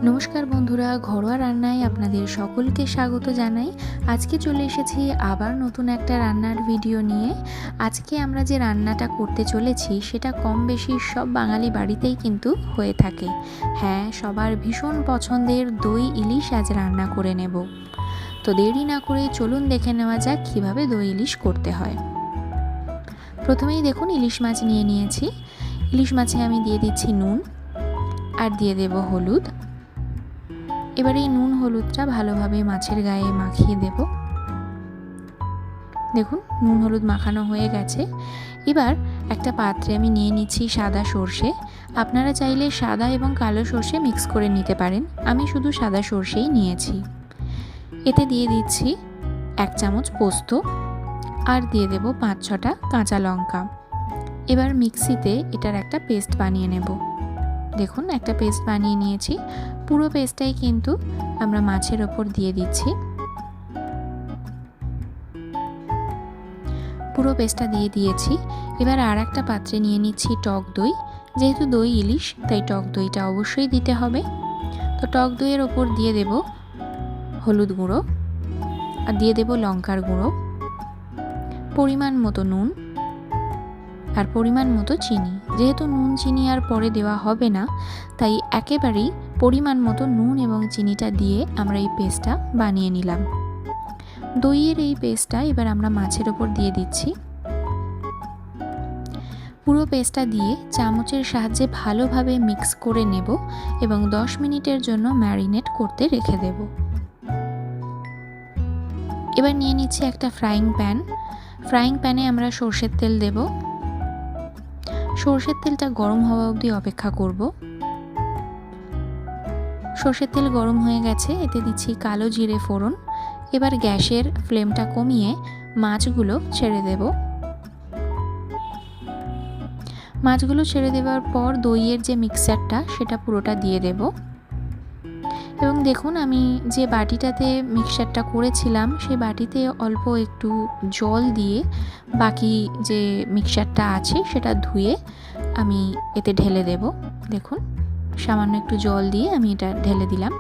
নমস্কার বন্ধুরা, ঘরোয়া রান্নায় আপনাদের সকলকে স্বাগত জানাই। আজকে চলে এসেছি আবার নতুন একটা রান্নার ভিডিও নিয়ে। আজকে আমরা যে রান্নাটা করতে চলেছি সেটা কম বেশি সব বাঙালি বাড়িতেই কিন্তু হয়ে থাকে। হ্যাঁ, সবার ভীষণ পছন্দের দই ইলিশ আজ রান্না করে নেব। তো দেরি না করে চলুন দেখে নেওয়া যাক কীভাবে দই ইলিশ করতে হয়। প্রথমেই দেখুন ইলিশ মাছ নিয়ে নিয়েছি। ইলিশ মাছে আমি দিয়ে দিচ্ছি নুন আর দিয়ে দেব হলুদ। এবার এই নুন হলুদটা ভালোভাবে মাছের গায়ে মাখিয়ে দেব। দেখুন নুন হলুদ মাখানো হয়ে গেছে। এবার একটা পাত্রে আমি নিয়ে নিচ্ছি সাদা সর্ষে। আপনারা চাইলে সাদা এবং কালো সর্ষে মিক্স করে নিতে পারেন, আমি শুধু সাদা সর্ষেই নিয়েছি। এতে দিয়ে দিচ্ছি 1 চামচ পোস্ত আর দিয়ে দেব 5-6টা কাঁচা লঙ্কা। এবার মিক্সিতে এটার একটা পেস্ট বানিয়ে নেব। দেখুন একটা পেস্ট বানিয়ে নিয়েছি। পুরো পেস্টটাই কিন্তু আমরা মাছের ওপর দিয়ে দিচ্ছি। পুরো পেস্টটা দিয়ে দিয়েছি। এবার আর একটা পাত্রে নিয়ে নিচ্ছি টক দই। যেহেতু দই ইলিশ তাই টক দইটা অবশ্যই দিতে হবে। তো টক দইয়ের ওপর দিয়ে দেব হলুদ গুঁড়ো আর দিয়ে দেব লঙ্কার গুঁড়ো, পরিমাণ মতো নুন আর পরিমাণ মতো চিনি। যেহেতু নুন চিনি আর পরে দেওয়া হবে না, তাই একেবারেই পরিমাণ মতো নুন এবং চিনিটা দিয়ে আমরা এই পেস্টটা বানিয়ে নিলাম। দইয়ের এই পেস্টটা এবার আমরা মাছের ওপর দিয়ে দিচ্ছি। পুরো পেস্টটা দিয়ে চামচের সাহায্যে ভালোভাবে মিক্স করে নেব এবং 10 মিনিটের জন্য ম্যারিনেট করতে রেখে দেব। এবার নিয়ে নিচ্ছি একটা ফ্রাইং প্যান। ফ্রাইং প্যানে আমরা সরষের তেল দেব। সরষের তেলটা গরম হওয়া অবধি অপেক্ষা করব। সরষের তেল গরম হয়ে গেছে, এতে দিচ্ছি কালো জিরে ফোড়ন। এবার গ্যাসের ফ্লেমটা কমিয়ে মাছগুলো ছেড়ে দেব। মাছগুলো ছেড়ে দেওয়ার পর দইয়ের যে মিক্সচারটা সেটা পুরোটা দিয়ে দেব। এবং দেখুন আমি যে বাটিটাতে মিক্সচারটা করেছিলাম সেই বাটিতে অল্প একটু জল দিয়ে বাকি যে মিক্সচারটা আছে সেটা ধুয়ে আমি এতে ঢেলে দেব। দেখুন সামান্য একটু জল দিয়ে আমি এটা ঢেলে দিলাম।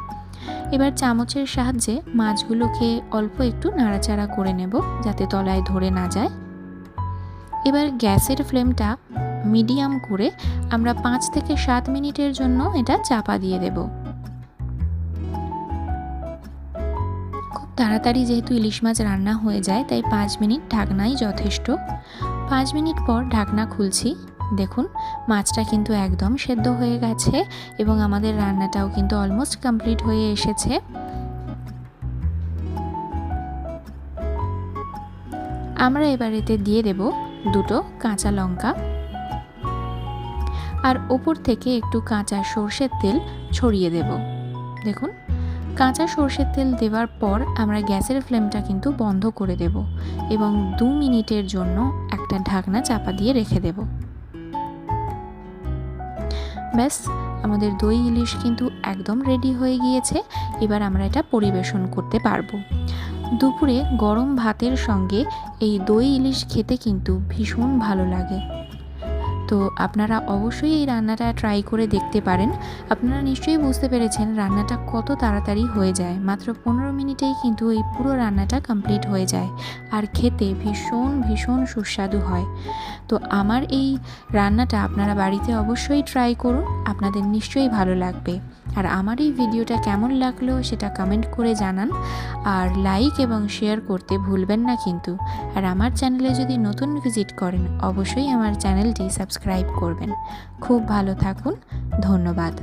এবার চামচের সাহায্যে মাছগুলোকে অল্প একটু নাড়াচাড়া করে নেব যাতে তলায় ধরে না যায়। এবার গ্যাসের ফ্লেমটা মিডিয়াম করে আমরা 5 থেকে 7 মিনিটের জন্য এটা চাপা দিয়ে দেব। খুব তাড়াতাড়ি যেহেতু ইলিশ মাছ রান্না হয়ে যায় তাই 5 মিনিট ঢাকনাই যথেষ্ট। 5 মিনিট পর ঢাকনা খুলছি। দেখুন মাছটা কিন্তু একদম সেদ্ধ হয়ে গেছে এবং আমাদের রান্নাটাও কিন্তু অলমোস্ট কমপ্লিট হয়ে এসেছে। আমরা এবার এতে দিয়ে দেব 2টো কাঁচা লঙ্কা আর ওপর থেকে একটু কাঁচা সরষের তেল ছড়িয়ে দেব। দেখুন কাঁচা সরষের তেল দেওয়ার পর আমরা গ্যাসের ফ্লেমটা কিন্তু বন্ধ করে দেব এবং 2 মিনিটের জন্য একটা ঢাকনা চাপা দিয়ে রেখে দেব। ব্যাস আমাদের দই ইলিশ কিন্তু একদম রেডি হয়ে গিয়েছে। এবার আমরা এটা পরিবেশন করতে পারবো। দুপুরে গরম ভাতের সঙ্গে এই দই ইলিশ খেতে কিন্তু ভীষণ ভালো লাগে। তো আপনারা অবশ্যই এই রান্নাটা ট্রাই করে দেখতে পারেন। আপনারা নিশ্চয়ই বুঝতে পেরেছেন রান্নাটা কত তাড়াতাড়ি হয়ে যায়। মাত্র 15 মিনিটেই কিন্তু এই পুরো রান্নাটা কমপ্লিট হয়ে যায় আর খেতে ভীষণ ভীষণ সুস্বাদু হয়। তো আমার এই রান্নাটা আপনারা বাড়িতে অবশ্যই ট্রাই করুন, আপনাদের নিশ্চয়ই ভালো লাগবে। আর আমার এই ভিডিওটা কেমন লাগলো সেটা কমেন্ট করে জানান আর লাইক এবং শেয়ার করতে ভুলবেন না কিন্তু। আর আমার চ্যানেলে যদি নতুন ভিজিট করেন অবশ্যই আমার চ্যানেলটি সাবস্ক্রাইব করবেন। খুব ভালো থাকুন, ধন্যবাদ।